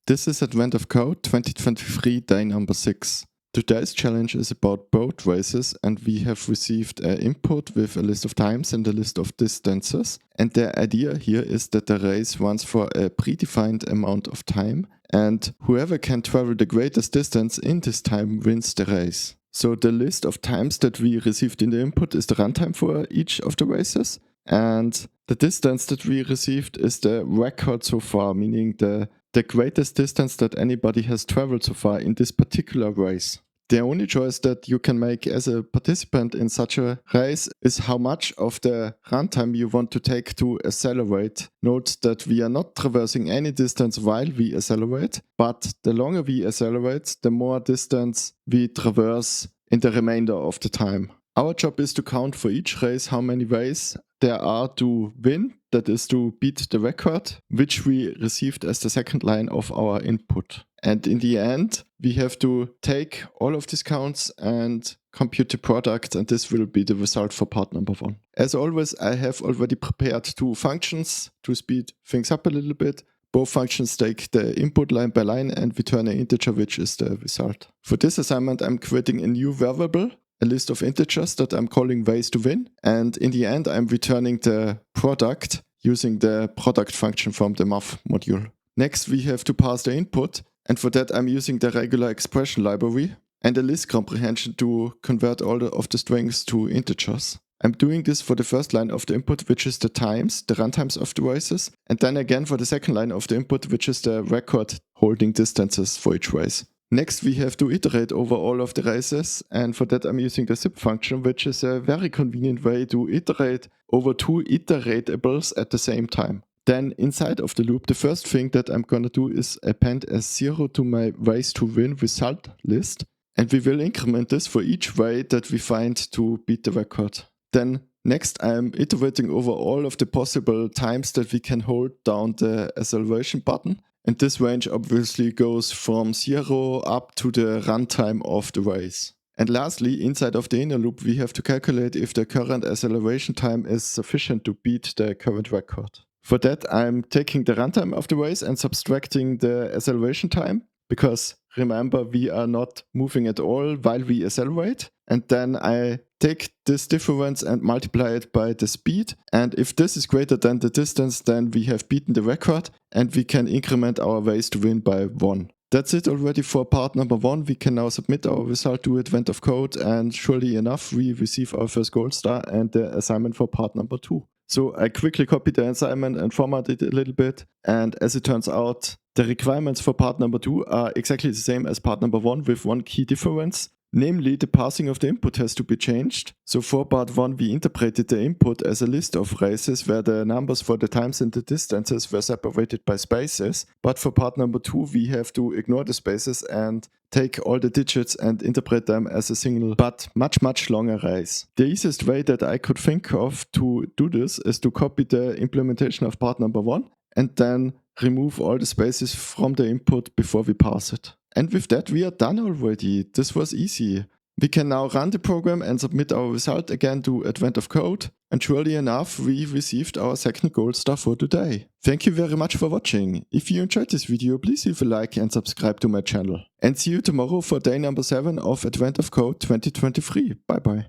This is Advent of Code 2023 day number 6. Today's challenge is about boat races, and we have received an input with a list of times and a list of distances. And the idea here is that the race runs for a predefined amount of time, and whoever can travel the greatest distance in this time wins the race. So the list of times that we received in the input is the runtime for each of the races, and the distance that we received is the record so far, meaning the greatest distance that anybody has traveled so far in this particular race. The only choice that you can make as a participant in such a race is how much of the runtime you want to take to accelerate. Note that we are not traversing any distance while we accelerate, but the longer we accelerate, the more distance we traverse in the remainder of the time. Our job is to count for each race how many ways there are to win, that is to beat the record, which we received as the second line of our input. And in the end, we have to take all of these counts and compute the product, and this will be the result for part number 1. As always, I have already prepared 2 functions to speed things up a little bit. Both functions take the input line by line and return an integer, which is the result. For this assignment, I'm creating a new variable, a list of integers that I'm calling ways to win, and in the end I'm returning the product using the product function from the math module. Next we have to pass the input, and for that I'm using the regular expression library and a list comprehension to convert all of the strings to integers. I'm doing this for the first line of the input, which is the times, the runtimes of the races, and then again for the second line of the input, which is the record holding distances for each race. Next we have to iterate over all of the races, and for that I'm using the zip function, which is a very convenient way to iterate over 2 iteratables at the same time. Then inside of the loop, the first thing that I'm gonna do is append a 0 to my ways to win result list, and we will increment this for each way that we find to beat the record. Then next I'm iterating over all of the possible times that we can hold down the acceleration button. And this range obviously goes from 0 up to the runtime of the race. And lastly, inside of the inner loop, we have to calculate if the current acceleration time is sufficient to beat the current record. For that, I'm taking the runtime of the race and subtracting the acceleration time, because remember, we are not moving at all while we accelerate. And then I take this difference and multiply it by the speed. And if this is greater than the distance, then we have beaten the record and we can increment our ways to win by 1. That's it already for part number 1. We can now submit our result to Advent of Code, and surely enough, we receive our first gold star and the assignment for part number 2. So I quickly copied the assignment and formatted it a little bit, and as it turns out, the requirements for part number 2 are exactly the same as part number 1 with one key difference. Namely, the passing of the input has to be changed. So for part 1 we interpreted the input as a list of races where the numbers for the times and the distances were separated by spaces. But for part number 2 we have to ignore the spaces and take all the digits and interpret them as a single but much longer race. The easiest way that I could think of to do this is to copy the implementation of part number 1 and then remove all the spaces from the input before we pass it. And with that we are done already. This was easy. We can now run the program and submit our result again to Advent of Code, and surely enough we received our second gold star for today. Thank you very much for watching. If you enjoyed this video, please leave a like and subscribe to my channel. And see you tomorrow for day number 7 of Advent of Code 2023. Bye bye.